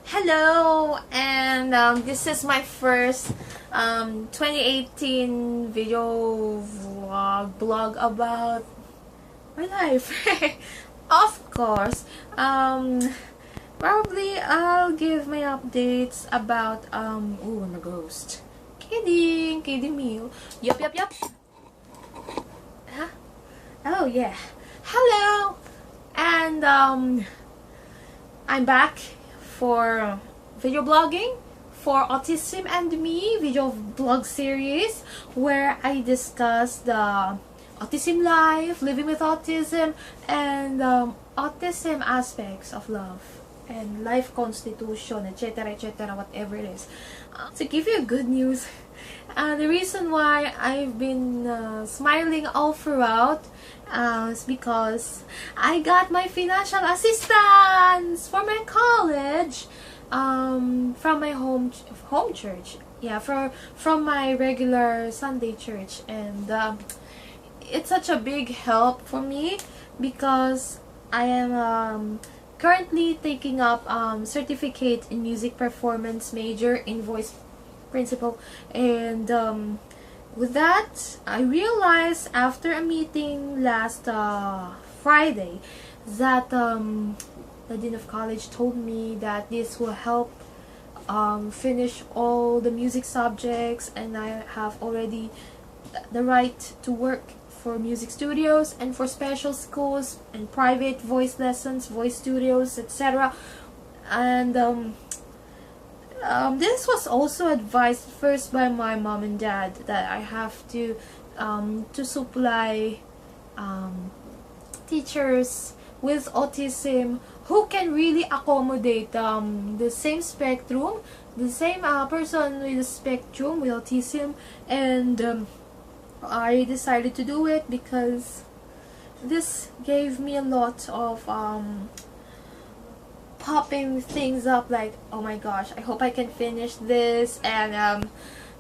Hello, and this is my first 2018 video blog about my life. Of course, probably I'll give my updates about oh, I'm a ghost. Kidding me. Yup. Huh? Oh yeah. Hello, and I'm back for video blogging for Autism and Me video blog series where I discuss the autism life, living with autism, and autism aspects of love and life constitution, etc., whatever it is. To give you good news, the reason why I've been smiling all throughout is because I got my financial assistance for my college from my home church. Yeah, from my regular Sunday church, and it's such a big help for me because I am currently taking up certificate in music performance major in voice principal, and with that I realized after a meeting last Friday that the dean of college told me that this will help finish all the music subjects, and I have already the right to work for music studios and for special schools and private voice lessons, voice studios, etc. And this was also advised first by my mom and dad that I have to supply teachers with autism who can really accommodate the same spectrum, the same person with the spectrum with autism, and I decided to do it because this gave me a lot of popping things up, like, oh my gosh, I hope I can finish this, and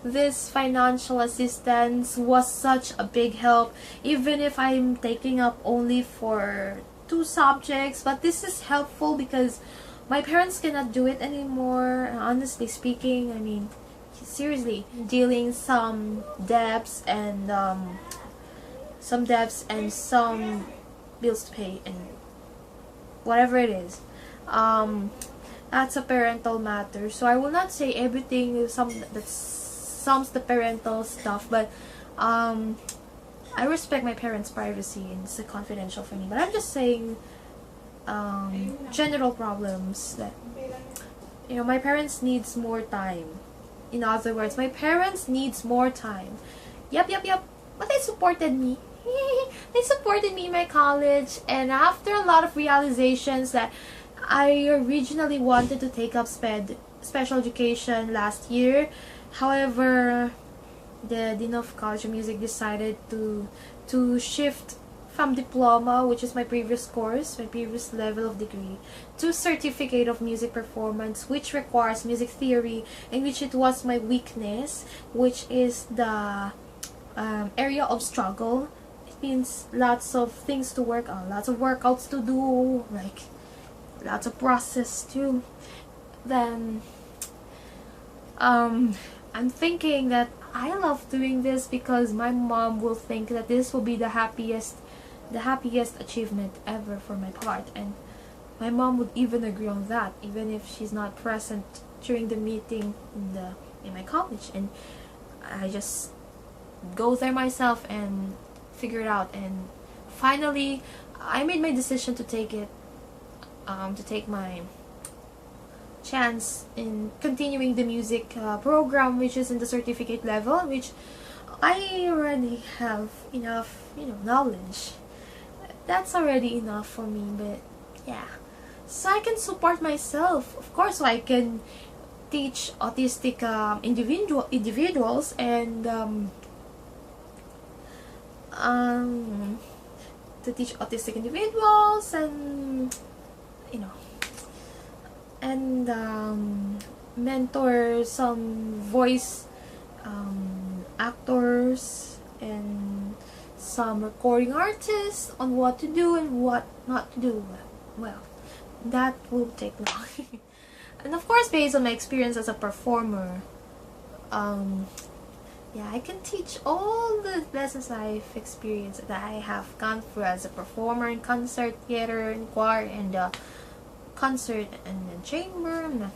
this financial assistance was such a big help, even if I'm taking up only for 2 subjects, but this is helpful because my parents cannot do it anymore, honestly speaking. I mean, seriously, dealing some debts and some bills to pay and whatever it is. That's a parental matter, so I will not say everything that sums the parental stuff, but I respect my parents' privacy and it's confidential for me, but I'm just saying general problems that, you know, my parents needs more time. In other words, my parents needs more time. Yep. But they supported me. They supported me in my college, and after a lot of realizations that I originally wanted to take up special education last year. However, the Dean of College of Music decided to shift from diploma, which is my previous course, my previous level of degree, to certificate of music performance, which requires music theory, in which it was my weakness, which is the area of struggle. It means lots of things to work on, lots of workouts to do, like lots of process too. Then I'm thinking that I love doing this because my mom will think that this will be the happiest achievement ever for my part, and my mom would even agree on that, even if she's not present during the meeting in my college, and I just go there myself and figure it out. And finally I made my decision to take my chance in continuing the music program, which is in the certificate level, which I already have enough, knowledge. That's already enough for me, but yeah. So I can support myself, of course, so I can teach autistic individuals and to teach autistic individuals and mentor some voice actors and some recording artists on what to do and what not to do. Well, that will take long. And of course, based on my experience as a performer, yeah, I can teach all the lessons I've experienced, that I have gone through as a performer in concert, theater, and choir, and concert and the chamber. And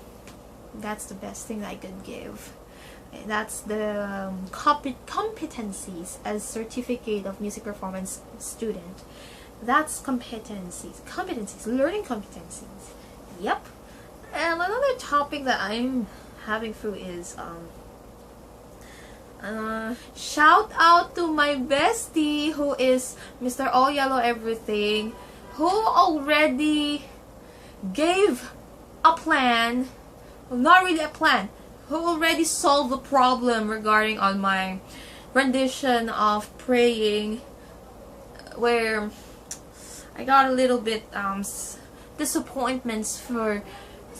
that's the best thing I could give. That's the competencies as certificate of music performance student. That's competencies, learning competencies. Yep. And another topic that I'm having through is shout out to my bestie, who is Mr. AllYellowEverything, who already gave a plan, well, not really a plan, who already solved the problem regarding on my rendition of praying, where I got a little bit disappointments for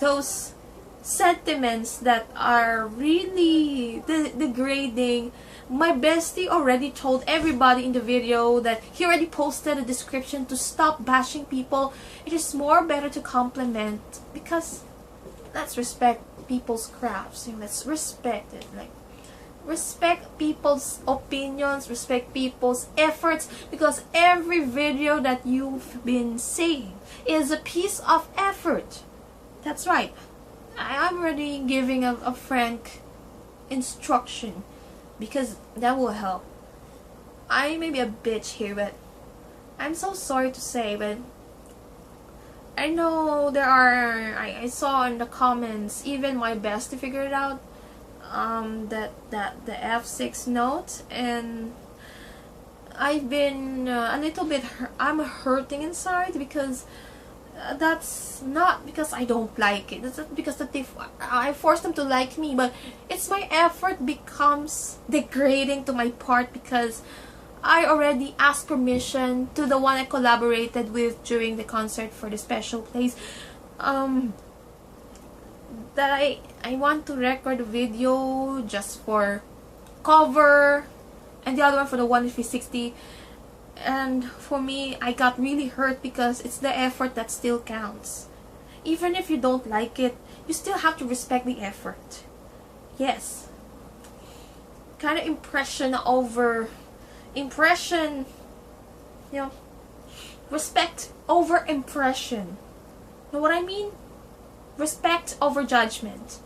those sentiments that are really degrading. My bestie already told everybody in the video that he already posted a description to stop bashing people. It is more better to compliment, because let's respect people's crafts, and let's respect it. Like, respect people's opinions, respect people's efforts, because every video that you've been seeing is a piece of effort. That's right. I'm already giving a frank instruction, because that will help. I may be a bitch here, but I'm so sorry to say, but I know there are, I saw in the comments, even my bestie figured it out, that the F6 note, and I've been a little bit, I'm hurting inside, because that's not because I don't like it. That's not because that I force them to like me, but it's my effort becomes degrading to my part, because I already asked permission to the one I collaborated with during the concert for the special plays, that I want to record a video just for cover, and the other one for the 1:360. And for me, I got really hurt, because it's the effort that still counts. Even if you don't like it, you still have to respect the effort. Yes. Kind of impression over impression, you know, respect over impression. Know what I mean? Respect over judgment.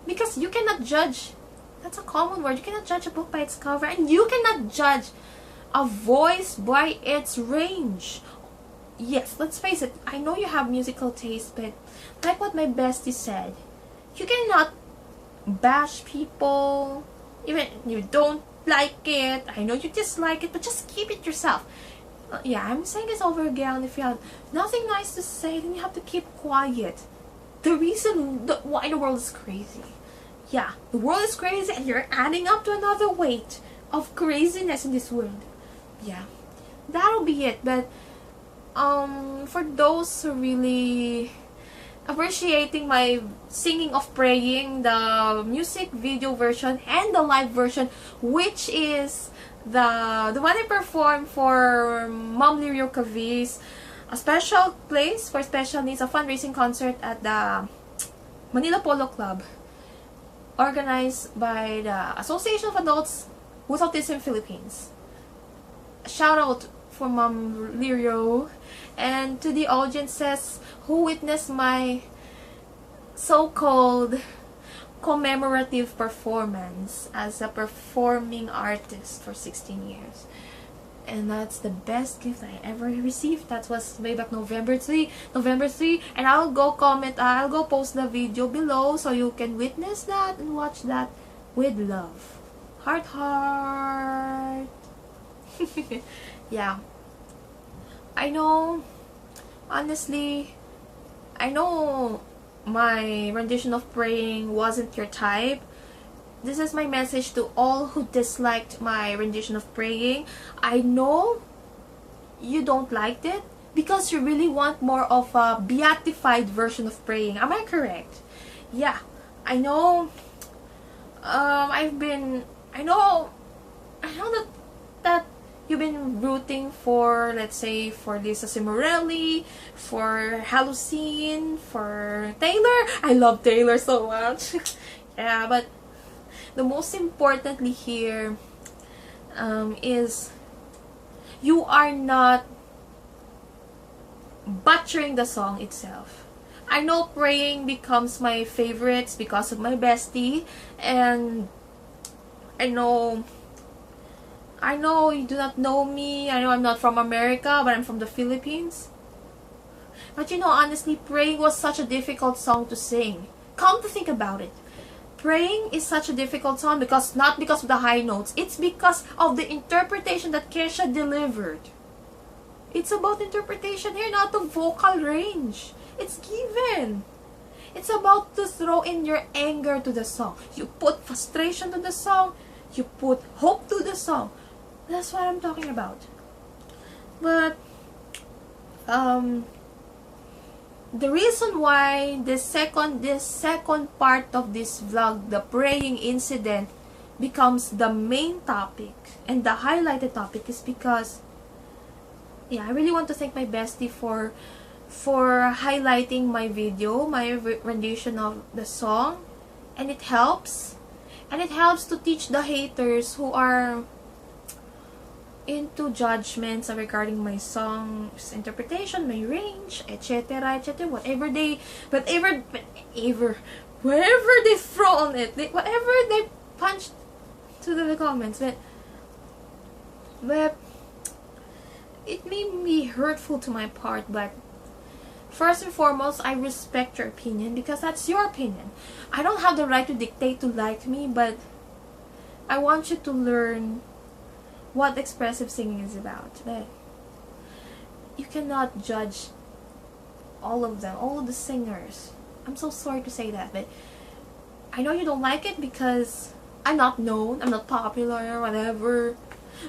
Because you cannot judge, that's a common word, you cannot judge a book by its cover, and you cannot judge a voice by its range. Yes, let's face it, I know you have musical taste, but like what my bestie said, you cannot bash people, even if you don't like it. I know you dislike it, but just keep it yourself. Yeah, I'm saying this over again. If you have nothing nice to say, then you have to keep quiet. The reason why the world is crazy. Yeah, the world is crazy, and you're adding up to another weight of craziness in this world. Yeah, that'll be it. But for those who really appreciating my singing of praying, the music video version and the live version, which is the one I performed for Mom Lirio Cavi's a special place for special needs, a fundraising concert at the Manila Polo Club, organized by the Association of Adults with Autism Philippines. Shout out for Mom Lirio, and to the audiences who witnessed my so-called commemorative performance as a performing artist for 16 years. And that's the best gift I ever received. That was way back November 3, and I'll go post the video below so you can witness that and watch that with love. Heart, heart. Yeah, I know, honestly, I know my rendition of praying wasn't your type. This is my message to all who disliked my rendition of praying. I know you don't like it because you really want more of a beatified version of praying. Am I correct? Yeah, I know. I know that you've been rooting for, let's say, for Lisa Simorelli, for Hallucine, for Taylor. I love Taylor so much. Yeah, but the most importantly here is you are not butchering the song itself. I know Praying becomes my favorites because of my bestie, and I know you do not know me. I know I'm not from America, but I'm from the Philippines. But you know, honestly, Praying was such a difficult song to sing. Come to think about it, Praying is such a difficult song because not because of the high notes, it's because of the interpretation that Kesha delivered. It's about interpretation here, not the vocal range. It's given. It's about to throw in your anger to the song. You put frustration to the song. You put hope to the song. That's what I'm talking about. But the reason why this second part of this vlog, the praying incident, becomes the main topic and the highlighted topic is because, yeah, I really want to thank my bestie for highlighting my video, my rendition of the song, and it helps to teach the haters who are into judgments regarding my song's interpretation, my range, etc., etc. Wherever they throw on it, whatever they punch to the comments, but it may be hurtful to my part. But first and foremost, I respect your opinion because that's your opinion. I don't have the right to dictate to like me, but I want you to learn what expressive singing is about. But you cannot judge all of them, all of the singers. I'm so sorry to say that, but I know you don't like it because I'm not known, I'm not popular or whatever.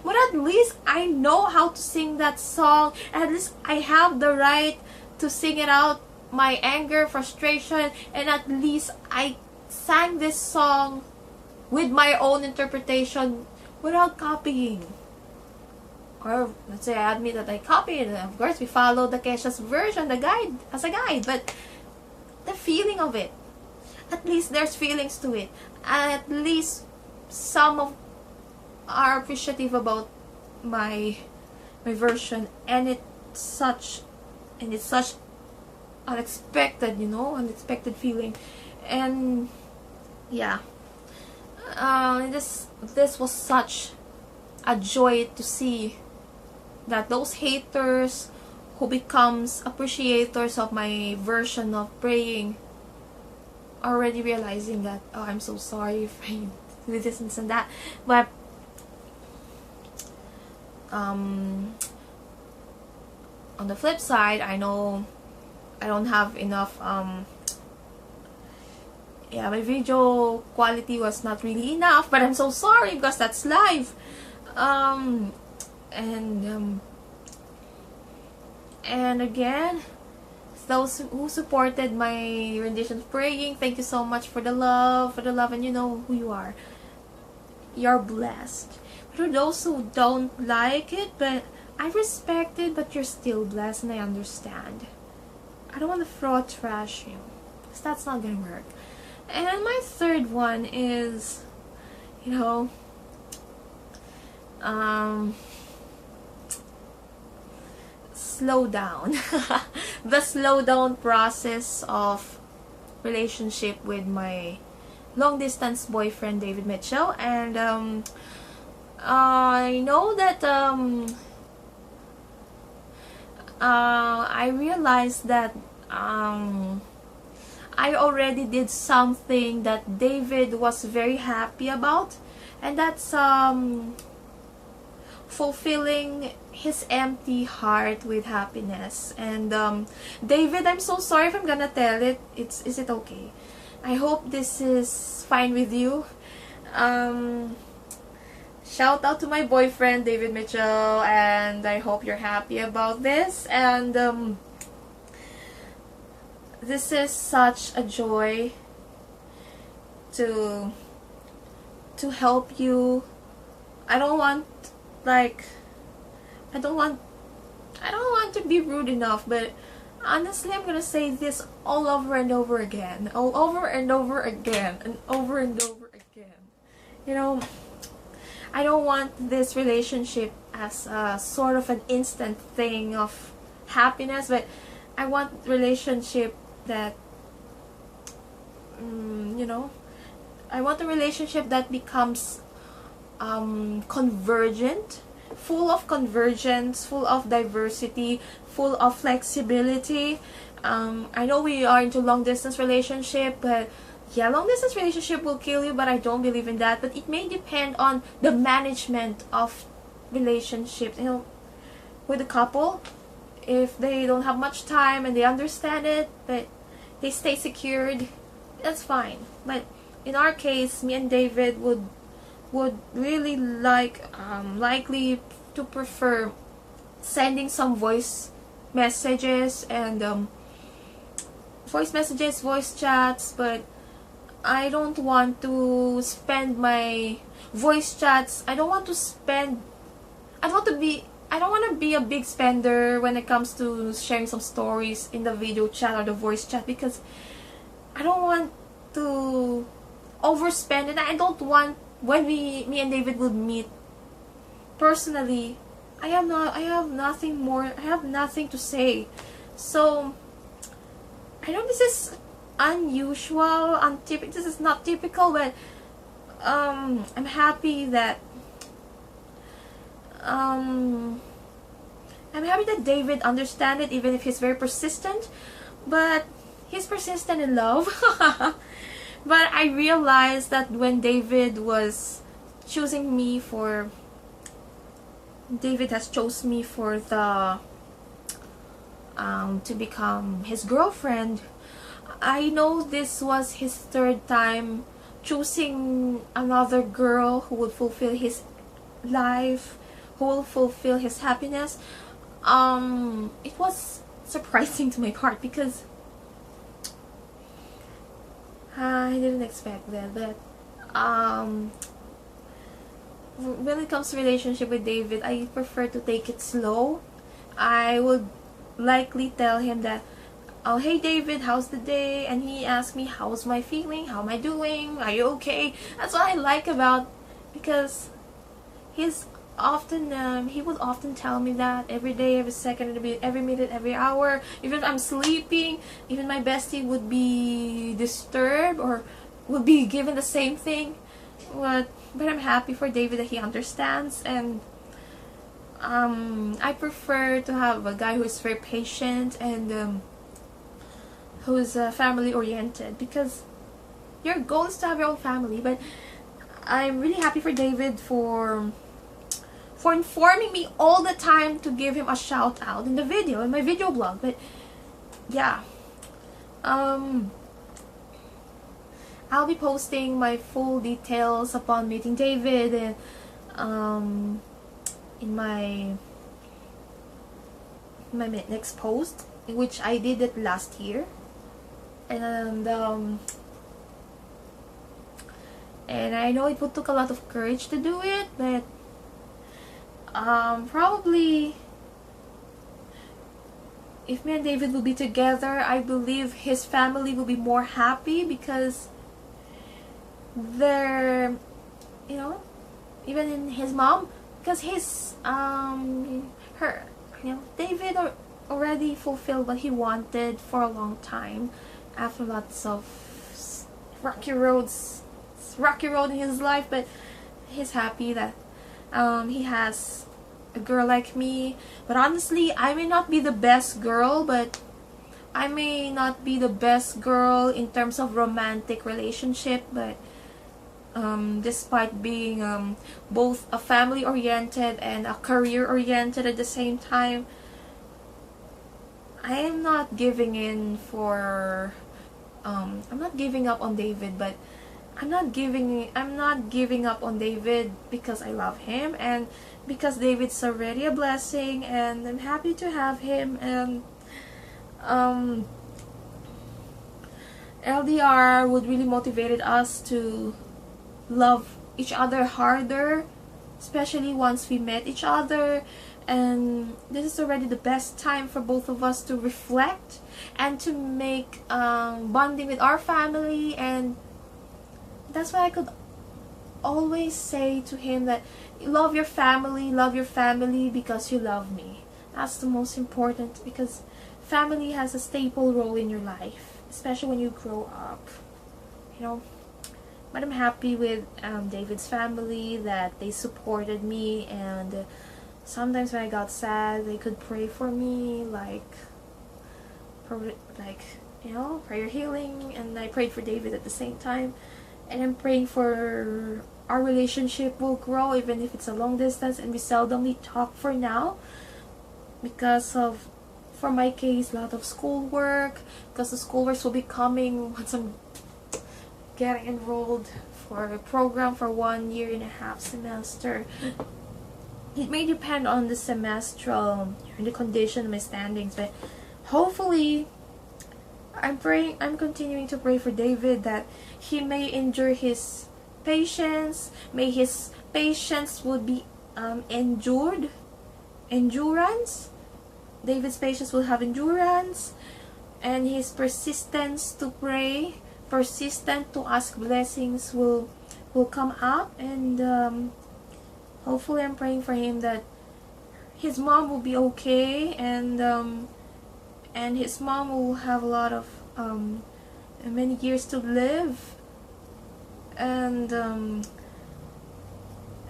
But at least I know how to sing that song. At least I have the right to sing it out, my anger, frustration, and at least I sang this song with my own interpretation without copying. Or let's say I admit that I copied it. Of course, we followed the Kesha's version, the guide, as a guide. But the feeling of it, at least there's feelings to it. At least some of are appreciative about my version, and it's such unexpected, unexpected feeling. And yeah, this was such a joy to see that those haters who becomes appreciators of my version of Praying are already realizing that, oh, I'm so sorry if I do this and that. But on the flip side, I know I don't have enough my video quality was not really enough, but I'm so sorry because that's live. And again, those who supported my rendition of Praying, thank you so much for the love, and you know who you are. You're blessed. For those who don't like it, but I respect it, but you're still blessed, and I understand. I don't want to throw trash you, because that's not gonna work. And my third one is, slow down. The slow down process of relationship with my long distance boyfriend David Mitchell. And I know that I realized that I already did something that David was very happy about, and that's fulfilling his empty heart with happiness. And David, I'm so sorry if I'm gonna tell it. Is it okay? I hope this is fine with you. Shout out to my boyfriend David Mitchell, and I hope you're happy about this. And this is such a joy to help you. I don't want I don't want to be rude enough, but honestly, I'm gonna say this all over and over again, all over and over again, and over and over again. You know, I don't want this relationship as a sort of an instant thing of happiness, but I want relationship that, you know, I want a relationship that becomes convergent, full of convergence, full of diversity, full of flexibility. I know we are into long distance relationship, but yeah, long distance relationship will kill you, but I don't believe in that. But it may depend on the management of relationships, you know, with a couple. If they don't have much time and they understand it, but they stay secured, that's fine. But in our case, me and David would really likely to prefer sending some voice messages and voice chats, but I don't want to spend my voice chats. I don't want to be a big spender when it comes to sharing some stories in the video chat or the voice chat, because I don't want to overspend, and I don't want, when me and David would meet personally, I have nothing to say. So I know this is unusual, untypical. This is not typical, but I'm happy that David understands it, even if he's very persistent. But he's persistent in love. But I realized that when David was choosing me for, David has chose me for the to become his girlfriend. I know this was his third time choosing another girl who would fulfill his life, who will fulfill his happiness. It was surprising to my heart, because I didn't expect that. But when it comes to relationship with David, I prefer to take it slow. I would likely tell him that, oh, hey David, how's the day? And he asks me, how's my feeling? How am I doing? Are you okay? That's what I like about, because he's often he would often tell me that every day, every second, every minute, every hour. Even if I'm sleeping, even my bestie would be disturbed or would be given the same thing. But I'm happy for David that he understands, and I prefer to have a guy who is very patient and who is family oriented, because your goal is to have your own family. But I'm really happy for David for informing me all the time to give him a shout out in the video, in my video blog. But yeah, I'll be posting my full details upon meeting David, and in my next post, which I did it last year, and I know it took a lot of courage to do it, but probably if me and David will be together, I believe his family will be more happy, because they're, you know, even in his mom, because his David already fulfilled what he wanted for a long time, after lots of rocky road in his life. But he's happy that he has a girl like me. But honestly, I may not be the best girl, but I may not be the best girl in terms of romantic relationship, but despite being both a family oriented and a career oriented at the same time, I am not giving in for I'm not giving up on David, but I'm not giving up on David because I love him, and because David's already a blessing, and I'm happy to have him. And LDR would really motivated us to love each other harder, especially once we met each other. and this is already the best time for both of us to reflect and to make bonding with our family. And that's why I could always say to him that love your family because you love me. That's the most important, because family has a staple role in your life, especially when you grow up, you know. But I'm happy with David's family, that they supported me, and sometimes when I got sad, they could pray for me, like you know, prayer healing, and I prayed for David at the same time. And I'm praying for our relationship will grow, even if it's a long distance and we seldomly talk for now, because of, for my case, a lot of schoolwork, because the schoolworks will be coming once I'm getting enrolled for a program for 1.5 years semester. It may depend on the semester and the condition of my standings, but hopefully I'm continuing to pray for David that he may endure his patience. May his patience would be endurance. David's patience will have endurance, and his persistence to pray, persistent to ask blessings will come up. And hopefully I'm praying for him that his mom will be okay, and his mom will have a lot of many years to live, and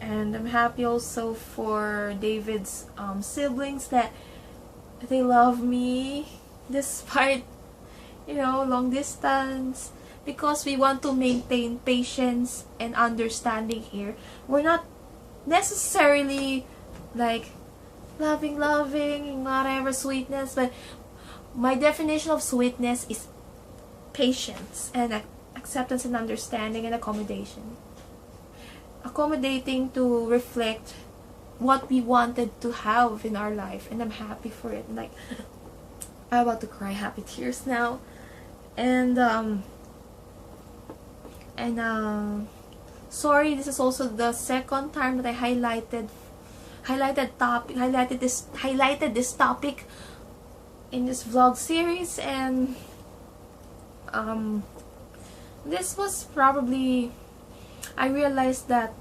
I'm happy also for David's siblings, that they love me despite, you know, long distance, because we want to maintain patience and understanding here. We're not necessarily like loving, whatever sweetness, but my definition of sweetness is patience and acceptance and understanding and accommodation. Accommodating to reflect what we wanted to have in our life, and I'm happy for it. Like, I'm about to cry happy tears now. And sorry, this is also the second time that I highlighted this topic in this vlog series, and this was probably, I realized that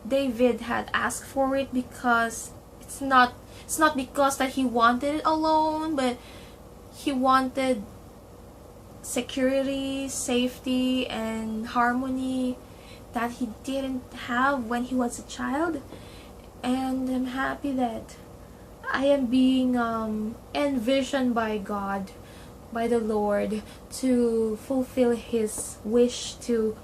David had asked for it, because it's not because that he wanted it alone, but he wanted security, safety, and harmony that he didn't have when he was a child. And I'm happy that I am being envisioned by God, by the Lord, to fulfill his wish to,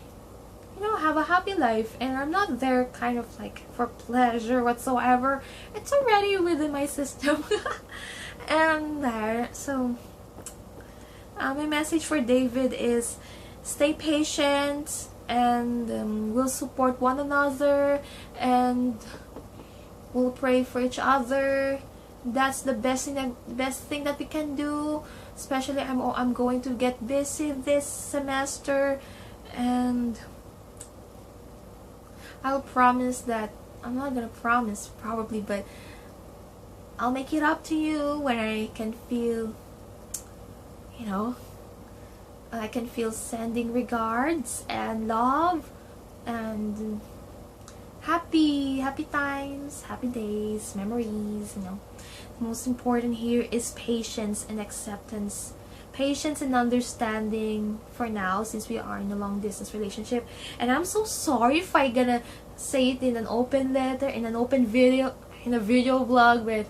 you know, have a happy life. And I'm not there kind of like for pleasure whatsoever. It's already within my system. And so my message for David is stay patient, and we'll support one another, and we'll pray for each other. That's the best thing that we can do. Especially I'm going to get busy this semester, and I'll promise that, I'm not gonna promise probably, but I'll make it up to you when I can feel, you know, I can feel sending regards and love and happy times, happy days, memories, you know. Most important here is patience and acceptance, patience and understanding for now, since we are in a long distance relationship. And I'm so sorry if I gonna say it in an open letter, in an open video, in a video vlog, but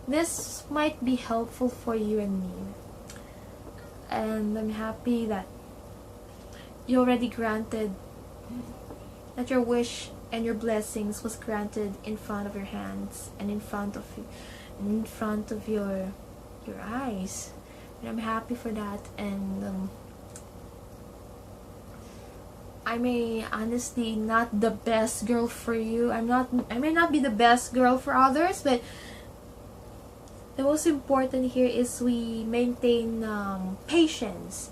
this might be helpful for you and me. And I'm happy that you already granted, that your wish and your blessings was granted in front of your hands and in front of your eyes. And I'm happy for that. And I may honestly not the best girl for you. I may not be the best girl for others, but the most important here is we maintain patience.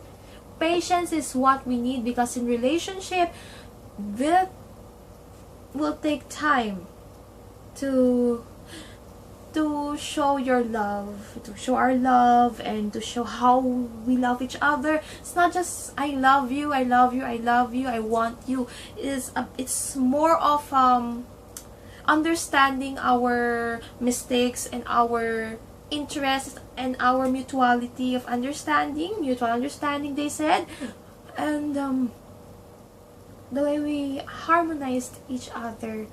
Patience is what we need, because in relationship that will take time to to show your love, to show our love, and to show how we love each other. It's not just I love you, I love you, I love you, I want you. It's more of understanding our mistakes and our interests and our mutuality of understanding, mutual understanding, they said, and the way we harmonized each other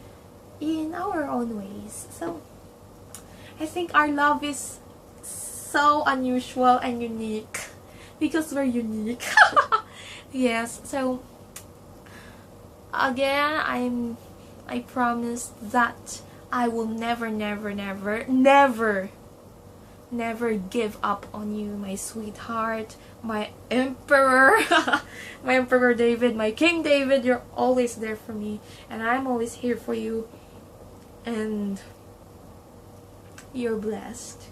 in our own ways. So I think our love is so unusual and unique because we're unique. Yes, so again, I promise that I will never give up on you, my sweetheart, my emperor, my Emperor David, my King David. You're always there for me, and I'm always here for you, and you're blessed,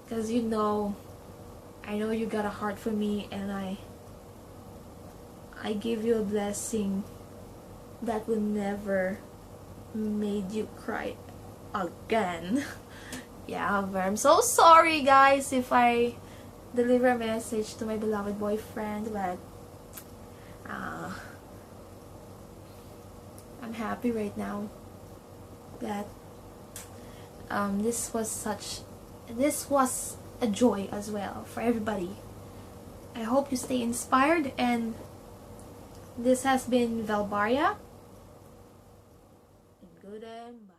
because I know you got a heart for me, and I give you a blessing that will never made you cry again. Yeah, but I'm so sorry guys if I deliver a message to my beloved boyfriend, but I'm happy right now that this was a joy as well for everybody. I hope you stay inspired, and this has been Valbaria. Good and bye.